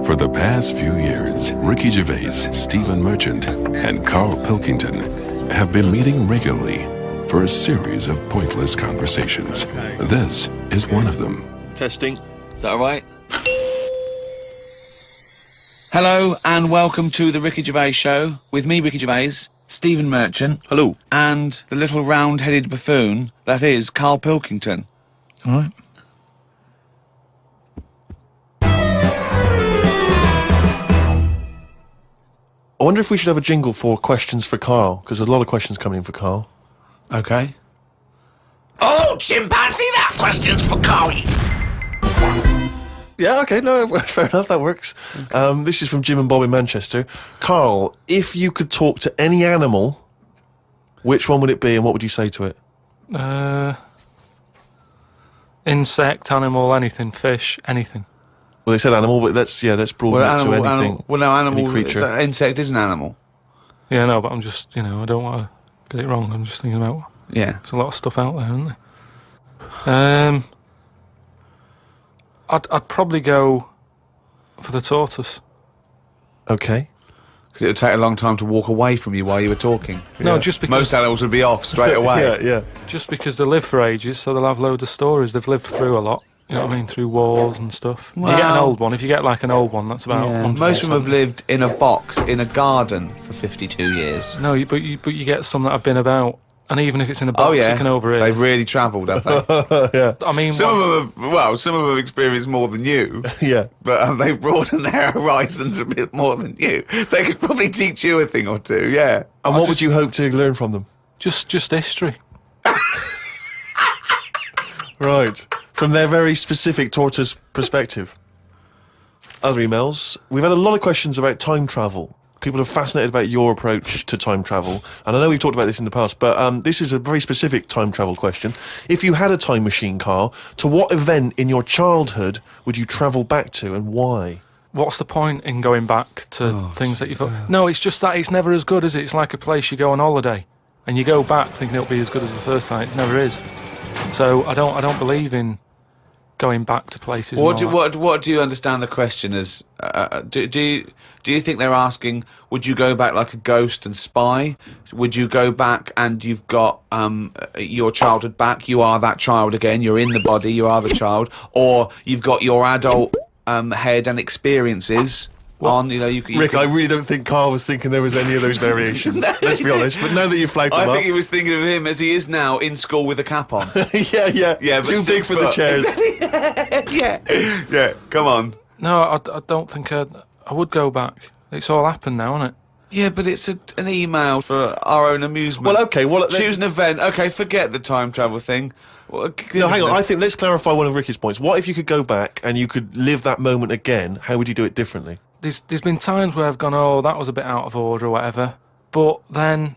For the past few years, Ricky Gervais, Stephen Merchant, and Carl Pilkington have been meeting regularly for a series of pointless conversations. This is one of them. Testing. Is that all right? Hello and welcome to the Ricky Gervais Show with me, Ricky Gervais, Stephen Merchant. Hello. And the little round-headed buffoon that is Carl Pilkington. All right. I wonder if we should have a jingle for questions for Carl, because there's a lot of questions coming in for Carl. Okay. Oh, chimpanzee, that question's for Carl. Yeah, okay, no, fair enough, that works. This is from Jim and Bob in Manchester. Carl, if you could talk to any animal, which one would it be and what would you say to it? Insect, animal, anything, fish, anything. Well, they said animal, but let's broaden it to anything. Animal, any creature. Insect is an animal. Yeah, no, but I'm just, I don't want to get it wrong. I'm just thinking about, Yeah. there's a lot of stuff out there, isn't there? I'd probably go for the tortoise. Okay. Because it would take a long time to walk away from you while you were talking. No, just because... Most animals would be off straight away. Yeah. Just because they live for ages, so they'll have loads of stories. They've lived through a lot. You know what I mean? Through wars and stuff. Well, you get an old one. If you get like an old one, that's about 100%. Most of them have lived in a box in a garden for 52 years. No, but you get some that have been about, and even if it's in a box, you can overhear. They've really travelled, have they? Yeah. I mean, some of them have experienced more than you. Yeah. But they've broadened their horizons a bit more than you. They could probably teach you a thing or two, yeah. And what would you hope to learn from them? Just history. Right. From their very specific tortoise perspective. Other emails. We've had a lot of questions about time travel. People are fascinated about your approach to time travel. And I know we've talked about this in the past, but this is a very specific time travel question. If you had a time machine, Carl, to what event in your childhood would you travel back to and why? What's the point in going back to things that you thought... No, it's just that it's never as good, is it? It's like a place you go on holiday and you go back thinking it'll be as good as the first time. It never is. So I don't believe in going back to places. What do you understand the question as? Do you think they're asking? Would you go back like a ghost and spy? Would you go back and you've got your childhood back? You are that child again. You're in the body. You are the child, or you've got your adult head and experiences. Rick, I really don't think Carl was thinking there was any of those variations. Let's be honest. But now that you've flagged them up, I think he was thinking of him as he is now in school with a cap on. yeah. But too big for the chairs. yeah. Come on. No, I don't think I would go back. It's all happened now, isn't it? Yeah, but it's an email for our own amusement. Well, okay. Choose an event. Okay, forget the time travel thing. No, hang on. I think let's clarify one of Ricky's points. What if you could go back and you could live that moment again? How would you do it differently? There's been times where I've gone, oh, that was a bit out of order or whatever, but then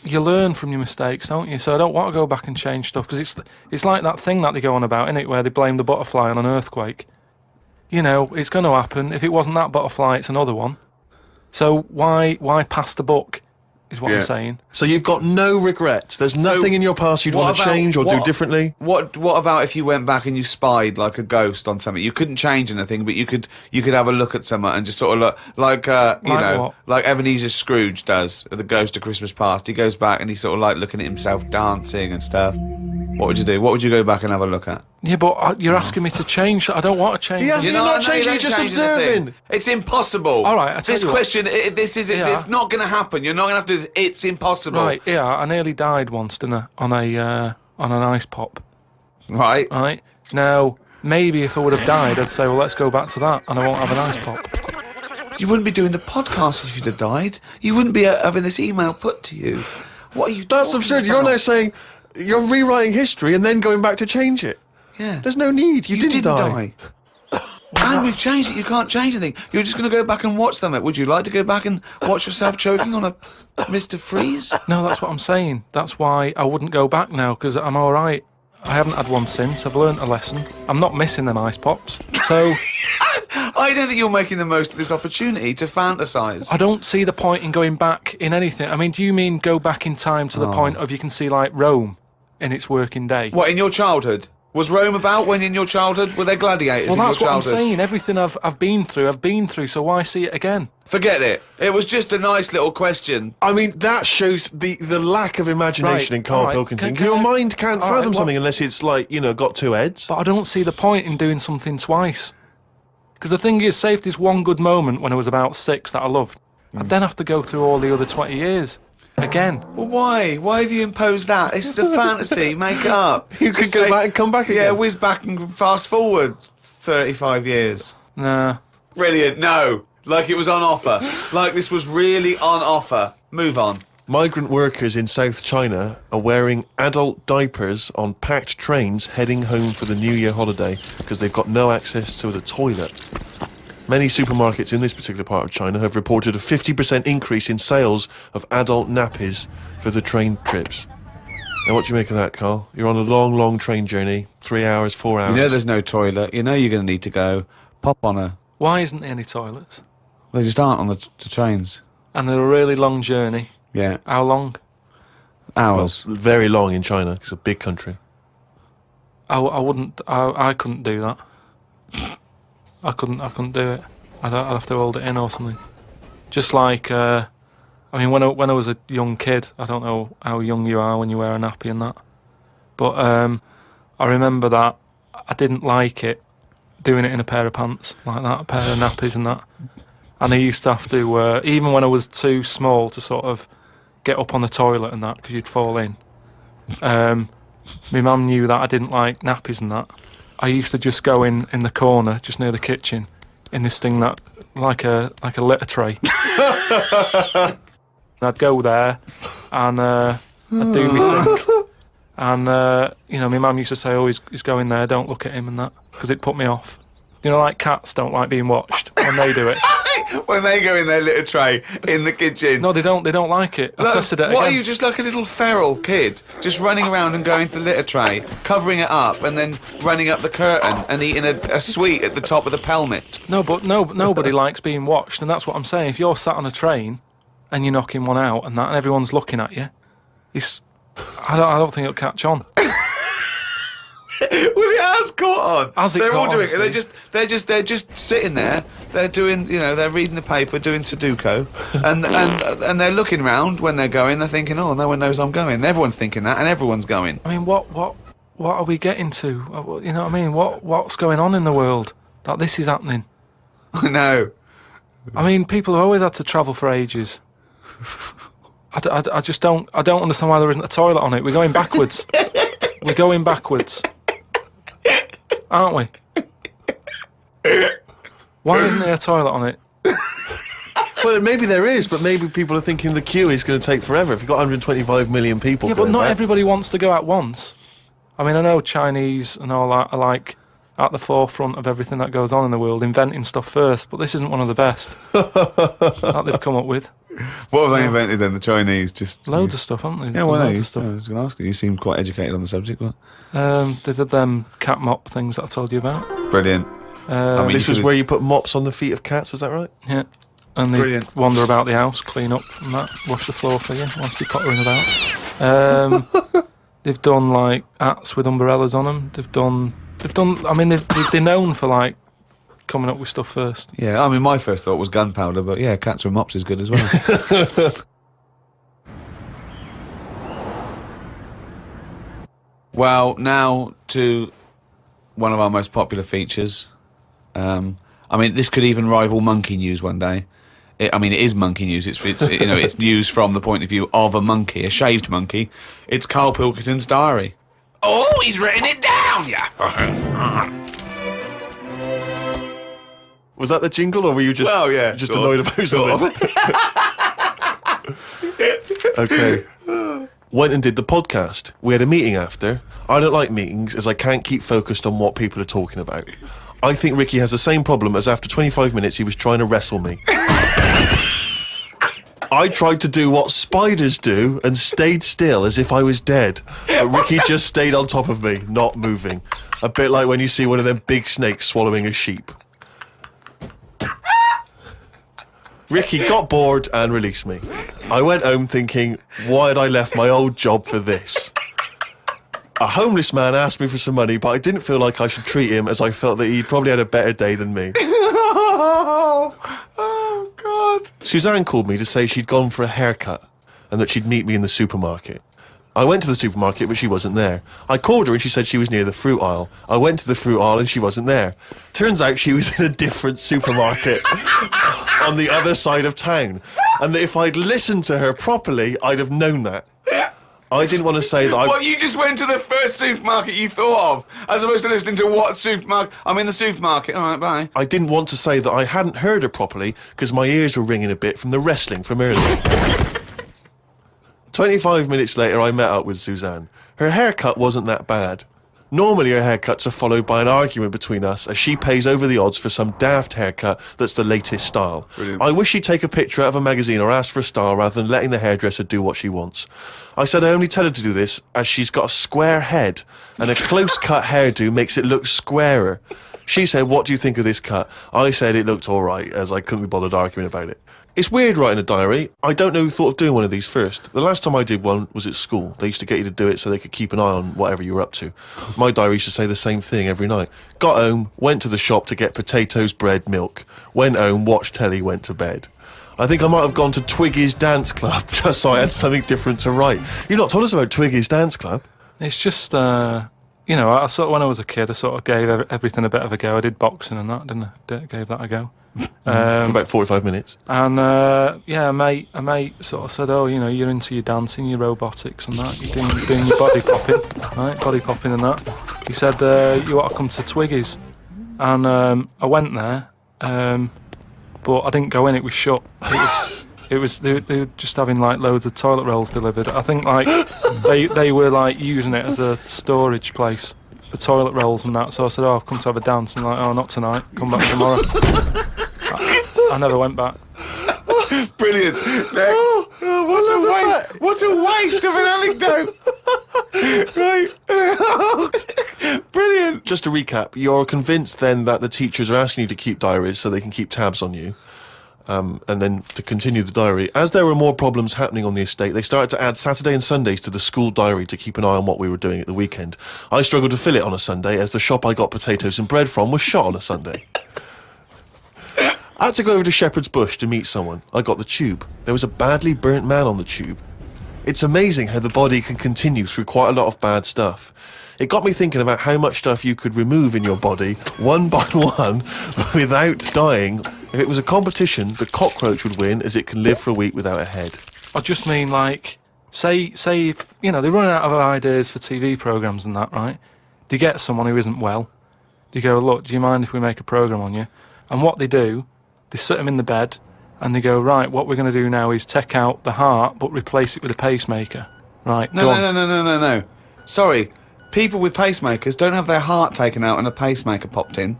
you learn from your mistakes, don't you? So I don't want to go back and change stuff, because it's like that thing that they go on about, innit, where they blame the butterfly on an earthquake. You know, it's going to happen. If it wasn't that butterfly, it's another one. So why pass the buck, is what I'm saying. So you've got no regrets. There's nothing in your past you'd want to change or do differently? What about if you went back and you spied like a ghost on something? You couldn't change anything, but you could have a look at someone and just sort of look like Ebenezer Scrooge does at the Ghost of Christmas Past. He goes back and he's sort of like looking at himself dancing and stuff. What would you do? What would you go back and have a look at? Yeah, but you're asking me to change. I don't want to change. You're not changing, you're just observing. It's impossible. All right, this question, it's not going to happen. You're not going to have to do this. It's impossible. Right, yeah, I nearly died once, didn't I, on an ice pop. Right. Right. Now, maybe if I would have died, I'd say, well, let's go back to that, and I won't have an ice pop. You wouldn't be doing the podcast if you'd have died. You wouldn't be having this email put to you. What are you That's absurd. about? You're now saying you're rewriting history and then going back to change it. Yeah. There's no need. You didn't die. And we've changed it. You can't change anything. You're just going to go back and watch them. Would you like to go back and watch yourself choking on a Mr. Freeze? No, that's what I'm saying. That's why I wouldn't go back now, because I'm all right. I haven't had one since. I've learnt a lesson. I'm not missing them ice pops. So... I don't think you're making the most of this opportunity to fantasise. I don't see the point in going back in anything. I mean, do you mean go back in time to the point of you can see, like, Rome in its working day? What, in your childhood? Was Rome about when in your childhood? Were there gladiators Well, in your that's what I'm childhood? saying. Everything I've been through, so why see it again? Forget it. It was just a nice little question. I mean, that shows the lack of imagination Right, in Carl all right. Pilkington. Can Your I- mind can't all fathom right, something unless it's like, got two heads. But I don't see the point in doing something twice. Because the thing is, say if there's one good moment when I was about 6 that I loved, I'd then have to go through all the other 20 years again. Well, why? Why have you imposed that? This is a fantasy. Make it up. You could Just go say- back and come back Yeah, again. whiz back and fast forward 35 years. Nah. Brilliant. No. Like it was on offer. Like this was really on offer. Move on. Migrant workers in South China are wearing adult diapers on packed trains heading home for the New Year holiday because they've got no access to the toilet. Many supermarkets in this particular part of China have reported a 50% increase in sales of adult nappies for the train trips. Now, what do you make of that, Carl? You're on a long, long train journey, 3 hours, 4 hours. You know there's no toilet. You know you're going to need to go. Pop on a... Why isn't there any toilets? They just aren't on the trains. And they're a really long journey. Yeah. How long? Hours. Very long in China. It's a big country. I wouldn't. I couldn't do that. I couldn't do it. I'd have to hold it in or something. Just like, I mean, when I was a young kid, I don't know how young you are when you wear a nappy and that, but I remember that I didn't like it doing it in a pair of pants like that, a pair of nappies and that. And I used to have to, even when I was too small to sort of get up on the toilet and that, because you'd fall in. My mum knew that I didn't like nappies and that. I used to just go in the corner, just near the kitchen, in this thing that, like a litter tray. And I'd go there, and I'd do my thing. And, my mum used to say, oh, he's going there, don't look at him and that, because it put me off. Like cats don't like being watched when they do it. When they go in their little tray in the kitchen. No, they don't like it. I Look, tested it what again. are you, just like a little feral kid, just running around and going to the litter tray, covering it up, and then running up the curtain and eating a sweet at the top of the pelmet? No, but nobody likes being watched, and that's what I'm saying. If you're sat on a train and you're knocking one out and that, and everyone's looking at you, I don't think it'll catch on. Well, it has caught on. Has it They're all caught doing on, it. They're just sitting there. They're doing, they're reading the paper, doing Sudoku, and they're looking round when they're going. They're thinking, oh, no one knows I'm going. Everyone's thinking that, and everyone's going. I mean, what are we getting to? You know what I mean? What's going on in the world that this is happening? I know. I mean, people have always had to travel for ages. I just don't understand why there isn't a toilet on it. We're going backwards. We're going backwards, aren't we? Why isn't there a toilet on it? Well, maybe there is, but maybe people are thinking the queue is going to take forever. If you've got 125 million people Yeah, but going not back. everybody wants to go at once. I mean, I know Chinese and all that are like at the forefront of everything that goes on in the world, inventing stuff first, but this isn't one of the best that they've come up with. What have they invented then? The Chinese just Loads of stuff, haven't they? Yeah, They've well, done no, loads of stuff. I was going to ask you. You seemed quite educated on the subject. What? They did them cat mop things that I told you about. Brilliant. mean, This you was could've- where you put mops on the feet of cats, was that right? Yeah. And they Brilliant. wander about the house, clean up and that, wash the floor for you whilst they're pottering about. They've done like hats with umbrellas on them. They've done. I mean, they're known for like coming up with stuff first. Yeah, I mean, my first thought was gunpowder, but yeah, cats with mops is good as well. Well, now to one of our most popular features. I mean, this could even rival monkey news one day. It is monkey news. It's it's news from the point of view of a monkey, a shaved monkey. It's Carl Pilkington's diary. Oh, he's written it down, yeah. Was that the jingle, or were you just just sort annoyed of, about sort something? Okay. Went and did the podcast. We had a meeting after. I don't like meetings as I can't keep focused on what people are talking about. I think Ricky has the same problem as after 25 minutes he was trying to wrestle me. I tried to do what spiders do and stayed still as if I was dead. But Ricky just stayed on top of me, not moving. A bit like when you see one of them big snakes swallowing a sheep. Ricky got bored and released me. I went home thinking, why had I left my old job for this? A homeless man asked me for some money, but I didn't feel like I should treat him as I felt that he'd probably had a better day than me. Oh, God. Suzanne called me to say she'd gone for a haircut and that she'd meet me in the supermarket. I went to the supermarket, but she wasn't there. I called her and she said she was near the fruit aisle. I went to the fruit aisle and she wasn't there. Turns out she was in a different supermarket on the other side of town. And that if I'd listened to her properly, I'd have known that. I didn't want to say that Well, you just went to the first supermarket you thought of, as opposed to listening to what supermarket. I'm in the supermarket. All right, bye. I didn't want to say that I hadn't heard her properly because my ears were ringing a bit from the wrestling from earlier. 25 minutes later, I met up with Suzanne. Her haircut wasn't that bad. Normally, her haircuts are followed by an argument between us as she pays over the odds for some daft haircut that's the latest style. Brilliant. I wish she'd take a picture out of a magazine or ask for a style rather than letting the hairdresser do what she wants. I said I only tell her to do this as she's got a square head and a close-cut hairdo makes it look squarer. She said, "What do you think of this cut?" I said it looked all right, as I couldn't be bothered arguing about it. It's weird writing a diary. I don't know who thought of doing one of these first. The last time I did one was at school. They used to get you to do it so they could keep an eye on whatever you were up to. My diary used to say the same thing every night. Got home, went to the shop to get potatoes, bread, milk. Went home, watched telly, went to bed. I think I might have gone to Twiggy's dance club just so I had something different to write. You've not told us about Twiggy's dance club. It's just, you know, I sort of, when I was a kid, I sort of gave everything a bit of a go. I did boxing and that, didn't I? Gave that a go. For about 45 minutes. And yeah, a mate sort of said, "Oh, you know, you're into your dancing, your robotics and that. You're doing your body popping, right? Body popping and that." He said, "You ought to come to Twiggy's." And I went there, but I didn't go in. It was shut. They were just having like loads of toilet rolls delivered. I think like they were like using it as a storage place for toilet rolls and that. So I said, "Oh, I've come to have a dance." And like, "Oh, not tonight. Come back tomorrow." I never went back. Brilliant. What a waste of an anecdote. Right. Brilliant. Just to recap, you're convinced then that the teachers are asking you to keep diaries so they can keep tabs on you. And then to continue the diary, as there were more problems happening on the estate, they started to add Saturday and Sundays to the school diary to keep an eye on what we were doing at the weekend. I struggled to fill it on a Sunday as the shop I got potatoes and bread from was shut on a Sunday. I had to go over to Shepherd's Bush to meet someone. I got the tube. There was a badly burnt man on the tube. It's amazing how the body can continue through quite a lot of bad stuff. It got me thinking about how much stuff you could remove in your body, one by one, without dying. If it was a competition, the cockroach would win, as it can live for a week without a head. I just mean like, say if, you know, they're running out of ideas for TV programmes and that, right? They get someone who isn't well. They go, "Look, do you mind if we make a programme on you?" And what they do, they sit them in the bed and they go, "Right, what we're going to do now is take out the heart but replace it with a pacemaker." Right, No. Sorry. People with pacemakers don't have their heart taken out and a pacemaker popped in.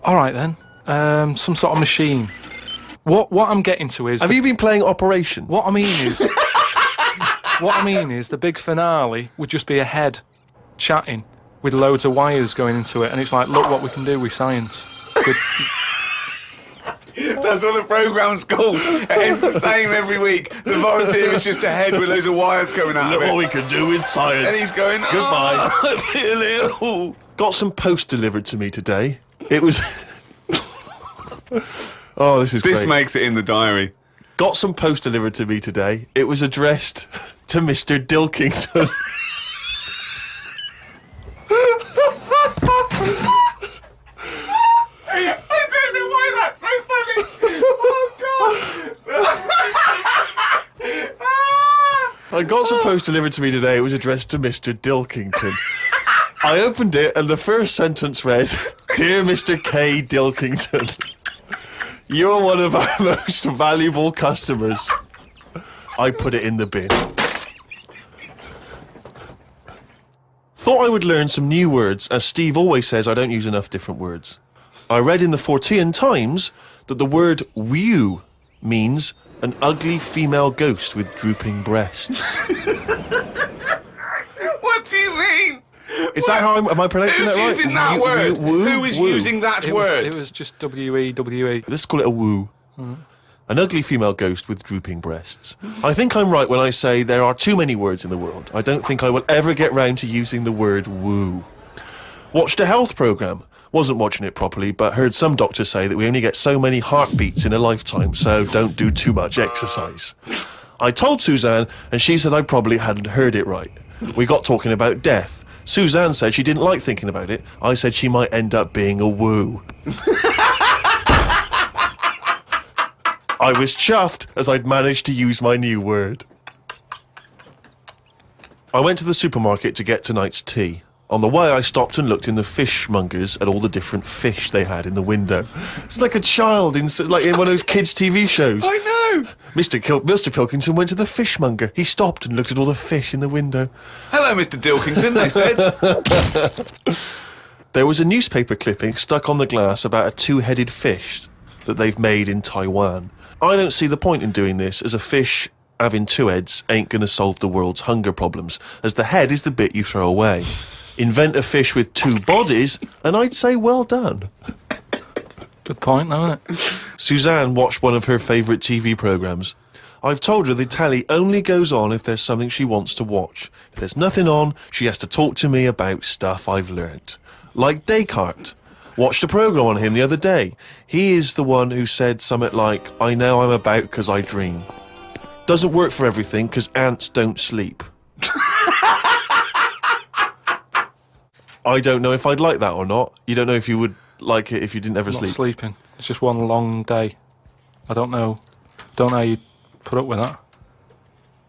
All right then. Some sort of machine. What I'm getting to is... Have you been playing Operation? What I mean is the big finale would just be a head chatting with loads of wires going into it, and it's like, look what we can do with science. That's what the programme's called. It's the same every week. The volunteer is just a head with loads of wires coming out of it. Look what we can do with science. And he's going, "Goodbye." "Oh, I feel ill." Got some post delivered to me today. It was... Oh, this is This great. makes it in the diary. Got some post delivered to me today. It was addressed to Mr. Dilkington. I don't know why that's so funny. Oh, God. I got some post delivered to me today. It was addressed to Mr. Dilkington. I opened it and the first sentence read, "Dear Mr. K. Dilkington, you're one of our most valuable customers." I put it in the bin. Thought I would learn some new words, as Steve always says I don't use enough different words. I read in the Fortean Times that the word "wew" means an ugly female ghost with drooping breasts. What do you mean? Is that how am I pronouncing Who's that right? using that word? Who is using that It word? was just WEWE. Let's call it a woo. An ugly female ghost with drooping breasts. I think I'm right when I say there are too many words in the world. I don't think I will ever get round to using the word woo. Watched a health programme. Wasn't watching it properly, but heard some doctors say that we only get so many heartbeats in a lifetime, so don't do too much exercise. I told Suzanne, and she said I probably hadn't heard it right. We got talking about death. Suzanne said she didn't like thinking about it. I said she might end up being a woo. I was chuffed as I'd managed to use my new word. I went to the supermarket to get tonight's tea. On the way, I stopped and looked in the fishmongers at all the different fish they had in the window. It's like a child in one of those kids' TV shows. I know. Mr. Pilkington went to the fishmonger. He stopped and looked at all the fish in the window. Hello, Mr. Dilkington, they said. There was a newspaper clipping stuck on the glass about a two-headed fish that they've made in Taiwan. I don't see the point in doing this, as a fish having two heads ain't going to solve the world's hunger problems, as the head is the bit you throw away. Invent a fish with two bodies, and I'd say well done. Good point, though, isn't it? Suzanne watched one of her favourite TV programmes. I've told her the telly only goes on if there's something she wants to watch. If there's nothing on, she has to talk to me about stuff I've learnt. Like Descartes. Watched a programme on him the other day. He is the one who said something like, I know I'm about because I dream. Doesn't work for everything, because ants don't sleep. I don't know if I'd like that or not. You don't know if you would like it if you didn't ever Not sleep. sleeping. It's just one long day. I don't know. Don't know how you'd put up with that. Do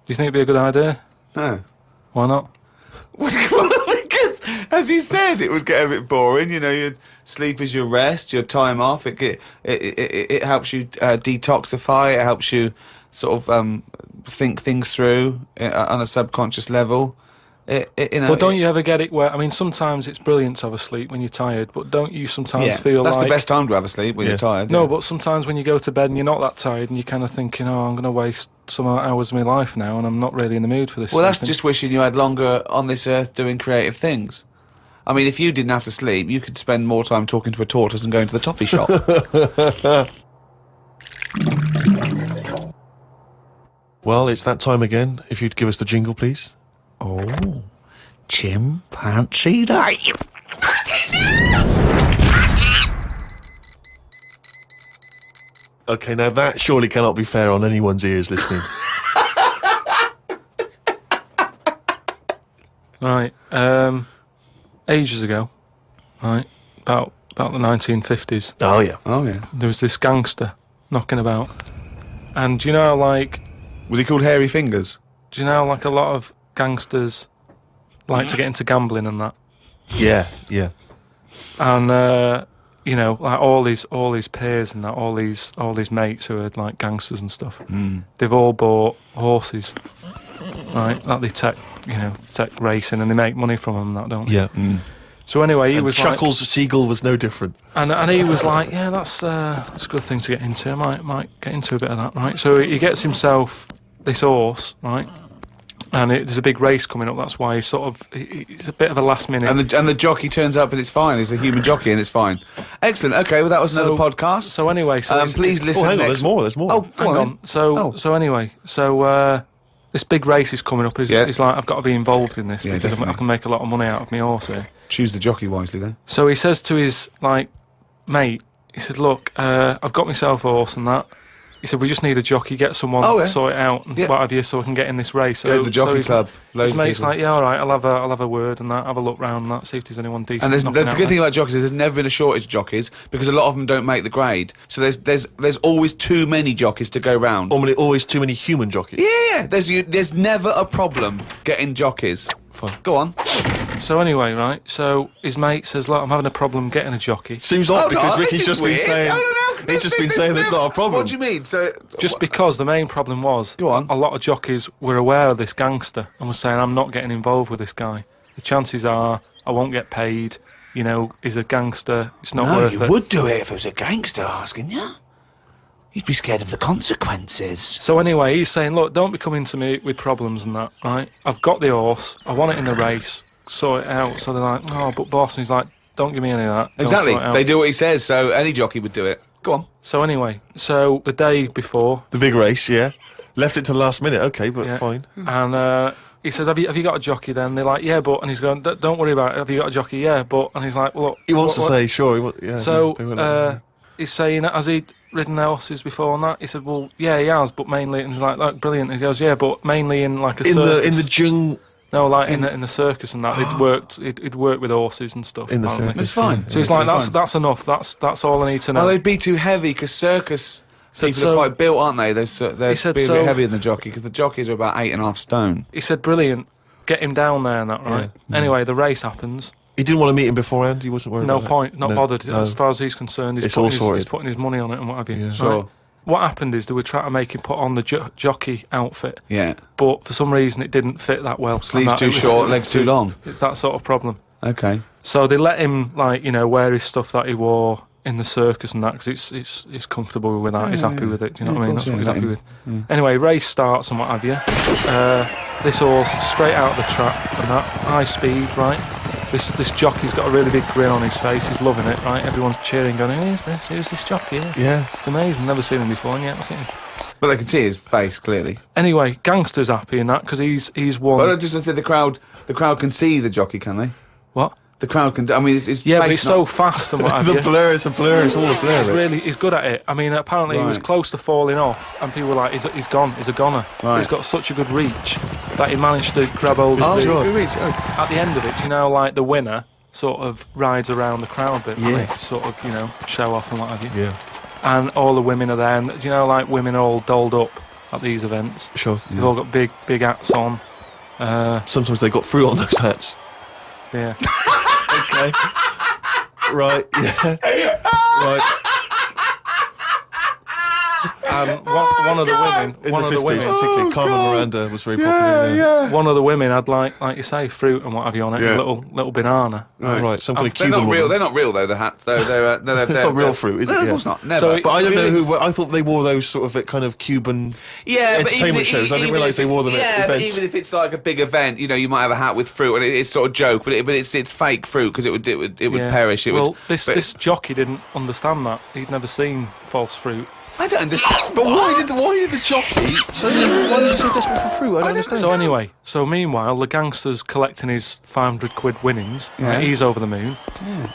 you think it'd be a good idea? No. Why not? Because, as you said, it would get a bit boring. You know, your sleep is your rest, your time off. It helps you detoxify. It helps you sort of think things through on a subconscious level. But don't you ever get it where, I mean, sometimes it's brilliant to have a sleep when you're tired, but don't you sometimes feel that's like... the best time to have a sleep, when you're tired. No, but sometimes when you go to bed and you're not that tired and you're kind of thinking, oh, I'm going to waste some hours of my life now and I'm not really in the mood for this. Well, that's just wishing you had longer on this earth doing creative things. I mean, if you didn't have to sleep, you could spend more time talking to a tortoise and going to the toffee shop. Well, it's that time again. If you'd give us the jingle, please. Oh, chimpanzee that. Okay, now that surely cannot be fair on anyone's ears listening. Right, ages ago, right, about the 1950s, Oh, yeah. Oh, yeah. there was this gangster knocking about. And do you know how, like, Was he called Hairy Fingers? do you know how, like, a lot of gangsters like to get into gambling and that? Yeah, yeah. And you know, like all his peers and that, all these mates who are like gangsters and stuff, they've all bought horses, right? That they take racing and they make money from them. That don't they? Yeah. So anyway, he And was Chuckles the Seagull was no different. and he was like, yeah, that's a good thing to get into. I might get into a bit of that, right? So he gets himself this horse, right? And there's a big race coming up. That's why he's a bit of a last minute. And the jockey turns up and it's fine. He's a human jockey and it's fine. Excellent. Okay, well that was another podcast. So anyway, please listen. Oh, hang on, next... there's more. Oh, go hang on. on. So anyway, this big race is coming up. He's like, I've got to be involved in this because definitely. I can make a lot of money out of my horse here. Choose the jockey wisely, then. So he says to his mate, he said, look, I've got myself a horse and that. He said, we just need a jockey, get someone to sort it out and what have you, so we can get in this race. Go to the jockey club. His mate's like, yeah, all right, I'll have a word and that, have a look round and that, see if there's anyone decent. And the good thing about jockeys is there's never been a shortage of jockeys because a lot of them don't make the grade. So there's always too many jockeys to go round. Always too many human jockeys. Yeah, there's never a problem getting jockeys. Fine. Go on. So anyway, right, so his mate says, look, I'm having a problem getting a jockey. Seems odd because this Ricky's is just weird. been saying... No. He's just been saying there's not a problem. What do you mean? So Just because the main problem was Go on. a lot of jockeys were aware of this gangster and were saying, I'm not getting involved with this guy. The chances are I won't get paid, you know, he's a gangster, it's not No, worth you it. would do it if it was a gangster asking you. You'd be scared of the consequences. So anyway, he's saying, look, don't be coming to me with problems and that, right? I've got the horse, I want it in the race, sort it out. So they're like, oh, but boss, and he's like, don't give me any of that. Go and Exactly. sort it out." They do what he says, so any jockey would do it. Go on. So anyway, so the day before, The big race, yeah. Left it to the last minute, okay, but Yeah. fine. and he says, have you got a jockey then? They're like, yeah, but, and he's going, don't worry about it, have you got a jockey? Yeah, but, and he's like, well, look. He wants what- to say, sure, yeah. So, they won't let him. he's saying, has he ridden their horses before and that? He said, well, yeah, he has, but mainly, and he's like, brilliant. And he goes, yeah, but mainly in like a in circus. the jung No, like in the circus and that. He'd worked with horses and stuff. in the apparently. circus. It's fine. yeah. So he's like, that's enough. That's all I need to know. Oh, they'd be too heavy because circus people are quite built, aren't they? They're said be a so- bit heavier than the jockey because the jockeys are about 8.5 stone. He said, brilliant. Get him down there and that, right? Anyway, the race happens. He didn't want to meet him beforehand. He wasn't worried. No about point. that. Not No, bothered. no. As far as he's concerned, It's all he's sorted. putting his money on it and what have you. Yeah. Right? Sure. What happened is they were trying to make him put on the jockey outfit, Yeah. but for some reason it didn't fit that well. Sleeves And that- too it was- short, it was legs too long. It's that sort of problem. Okay. So they let him, like, wear his stuff that he wore in the circus and that, because it's comfortable with that. He's happy with it. Do you know what I mean? course, That's what he's yeah, happy let with. Anyway, race starts and what have you. This horse straight out of the trap and that, high speed, right? This jockey's got a really big grin on his face. He's loving it, right? Everyone's cheering, going, "Who's this? Who's this jockey?" Yeah. It's amazing. Never seen him before, and yet look at him. But they can see his face clearly. Anyway, Gangster's happy in that because he's won. But I just want to say the crowd can see the jockey, can they? What? The crowd can. I mean, it's Yeah, but face he's not- so fast and what have The you. blur, it's a blur. It's all a blur. He's really, he's good at it. I mean, apparently he was Right. close to falling off, and people were like, he's gone, he's a goner. Right. He's got such a good reach that he managed to grab hold of Oh, the, sure. good reach. Oh. at the end of it, like the winner sort of rides around the crowd a bit, Yeah. like, sort of, show off and what have you. Yeah, And all the women are there, and like women are all dolled up at these events. sure. They've all got big hats on. Sometimes they got fruit on those hats. Yeah. Okay. Right, yeah. Right. And one of the women, In one the of the 50s, women, particularly, Carmen Miranda was very popular. Yeah. one of the women had like you say, fruit and what have you on it, Yeah. a little banana. Right, some kind of They're Cuban not real. woman. They're not real though. The hats. They're no, they're It's not real fruit, is it? No, of Yeah. course not. Never. So But I don't know It's- who. I thought they wore those sort of kind of Cuban yeah, but entertainment shows. I didn't realise they wore them yeah, at but events. even if it's like a big event, you might have a hat with fruit, and it's sort of joke, but it's fake fruit because it would Yeah. perish. It well, would. this but- this jockey didn't understand that. He'd never seen false fruit. I don't understand. But why did the jockey? So why was he so desperate for fruit? I don't understand. So anyway, meanwhile, the gangster's collecting his 500 quid winnings. Yeah. Right, he's over the moon.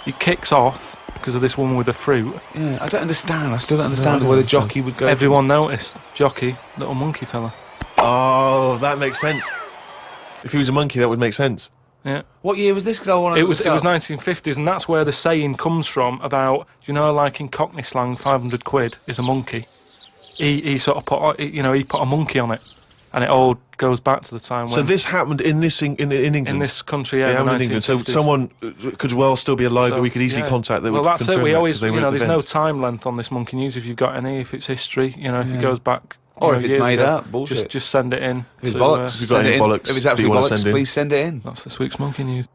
He kicks off because of this woman with the fruit. Yeah, I don't understand. I still don't understand don't why the understand. jockey would go. Everyone noticed. Jockey, little monkey fella. Oh, that makes sense. If he was a monkey, that would make sense. Yeah. What year was this? Because I want to. It was 1950s, and that's where the saying comes from about, like in Cockney slang, 500 quid is a monkey. He sort of put, he put a monkey on it, and it all goes back to the time when So this happened in England. in this country, It yeah, happened the in England. So 1950s. someone could well still be alive So, that we could easily yeah. contact. That Well, would that's it. confirm We that, always, 'cause they were at the there's no event. time length on this monkey news. If you've got any, if it's history, if it goes back, Or if it's years made ago, up, bullshit. just send it in. If it's to, bollocks, If you've got send any it in. bollocks If it's that you absolute wanna bollocks, send in. please send it in. That's this week's monkey news.